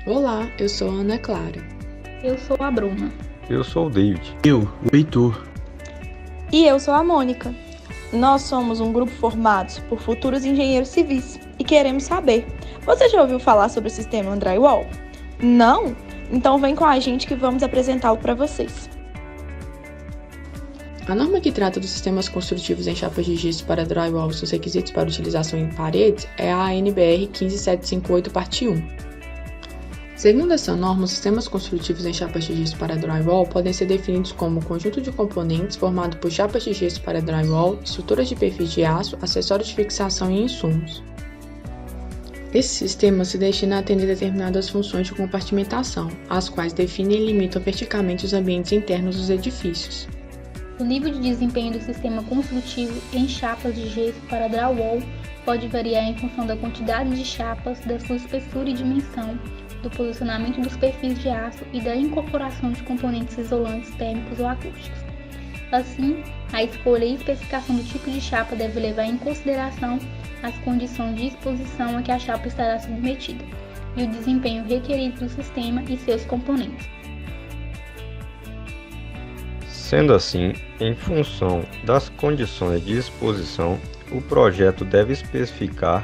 Olá, eu sou a Ana Clara. Eu sou a Bruna. Eu sou o David. Eu, o Heitor. E eu sou a Mônica. Nós somos um grupo formado por futuros engenheiros civis e queremos saber: você já ouviu falar sobre o sistema Drywall? Não? Então vem com a gente que vamos apresentá-lo para vocês. A norma que trata dos sistemas construtivos em chapas de gesso para drywall e seus requisitos para utilização em paredes é a ANBR 15758, parte 1. Segundo essa norma, os sistemas construtivos em chapas de gesso para drywall podem ser definidos como um conjunto de componentes formado por chapas de gesso para drywall, estruturas de perfis de aço, acessórios de fixação e insumos. Esse sistema se destina a atender determinadas funções de compartimentação, as quais definem e limitam verticalmente os ambientes internos dos edifícios. O nível de desempenho do sistema construtivo em chapas de gesso para drywall pode variar em função da quantidade de chapas, da sua espessura e dimensão, do posicionamento dos perfis de aço e da incorporação de componentes isolantes térmicos ou acústicos. Assim, a escolha e especificação do tipo de chapa deve levar em consideração as condições de exposição a que a chapa estará submetida e o desempenho requerido do sistema e seus componentes. Sendo assim, em função das condições de exposição, o projeto deve especificar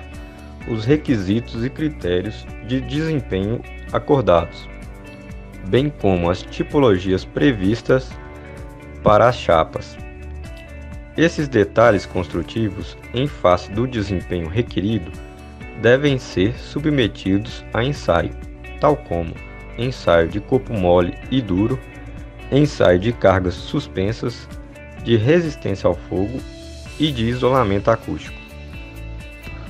os requisitos e critérios de desempenho acordados, bem como as tipologias previstas para as chapas. Esses detalhes construtivos, em face do desempenho requerido, devem ser submetidos a ensaio, tal como ensaio de corpo mole e duro, ensaio de cargas suspensas, de resistência ao fogo e de isolamento acústico.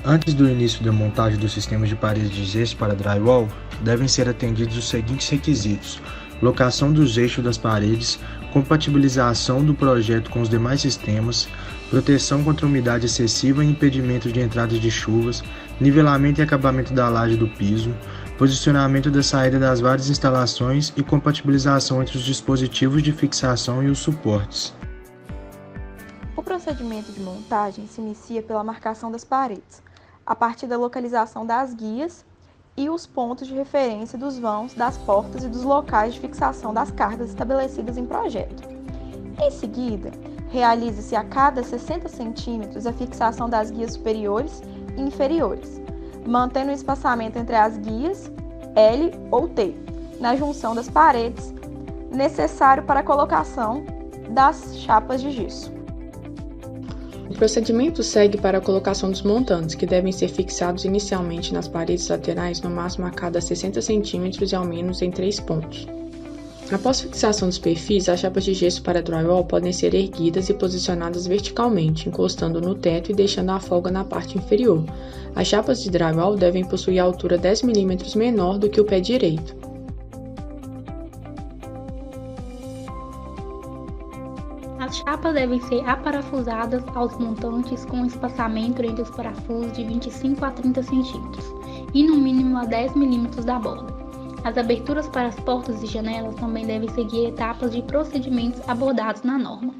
Antes do início da montagem dos sistemas de paredes de gesso para drywall, devem ser atendidos os seguintes requisitos: locação dos eixos das paredes, compatibilização do projeto com os demais sistemas, proteção contra umidade excessiva e impedimento de entradas de chuvas, nivelamento e acabamento da laje do piso, posicionamento da saída das várias instalações e compatibilização entre os dispositivos de fixação e os suportes. O procedimento de montagem se inicia pela marcação das paredes, a partir da localização das guias e os pontos de referência dos vãos, das portas e dos locais de fixação das cargas estabelecidas em projeto. Em seguida, realiza-se a cada 60 centímetros a fixação das guias superiores e inferiores, mantendo o espaçamento entre as guias L ou T, na junção das paredes, necessário para a colocação das chapas de gesso. O procedimento segue para a colocação dos montantes, que devem ser fixados inicialmente nas paredes laterais, no máximo a cada 60 cm e ao menos em 3 pontos. Após fixação dos perfis, as chapas de gesso para drywall podem ser erguidas e posicionadas verticalmente, encostando no teto e deixando a folga na parte inferior. As chapas de drywall devem possuir a altura 10 mm menor do que o pé direito. As chapas devem ser aparafusadas aos montantes com espaçamento entre os parafusos de 25 a 30 cm e no mínimo a 10 mm da borda. As aberturas para as portas e janelas também devem seguir etapas de procedimentos abordados na norma.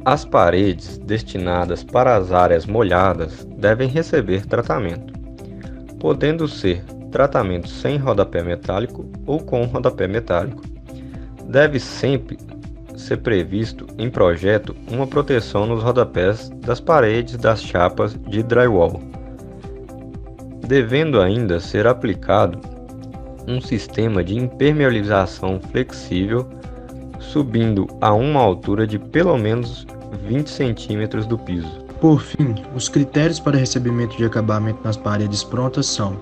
As paredes destinadas para as áreas molhadas devem receber tratamento, podendo ser tratamento sem rodapé metálico ou com rodapé metálico. Deve sempre ser previsto em projeto uma proteção nos rodapés das paredes das chapas de drywall, devendo ainda ser aplicado um sistema de impermeabilização flexível, subindo a uma altura de pelo menos 20 cm do piso. Por fim, os critérios para recebimento de acabamento nas paredes prontas são: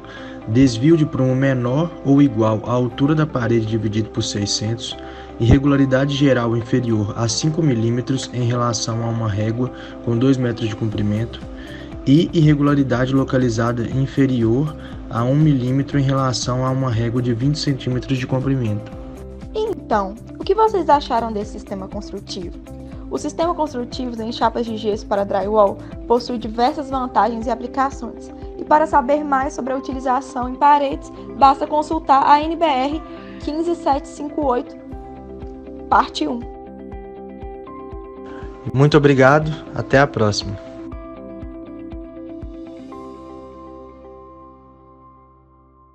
desvio de prumo menor ou igual à altura da parede dividido por 600, irregularidade geral inferior a 5 mm em relação a uma régua com 2 metros de comprimento e irregularidade localizada inferior a 1 mm em relação a uma régua de 20 cm de comprimento. Então, o que vocês acharam desse sistema construtivo? O sistema construtivo em chapas de gesso para drywall possui diversas vantagens e aplicações. E para saber mais sobre a utilização em paredes, basta consultar a ANBR 15758, parte 1. Muito obrigado, até a próxima.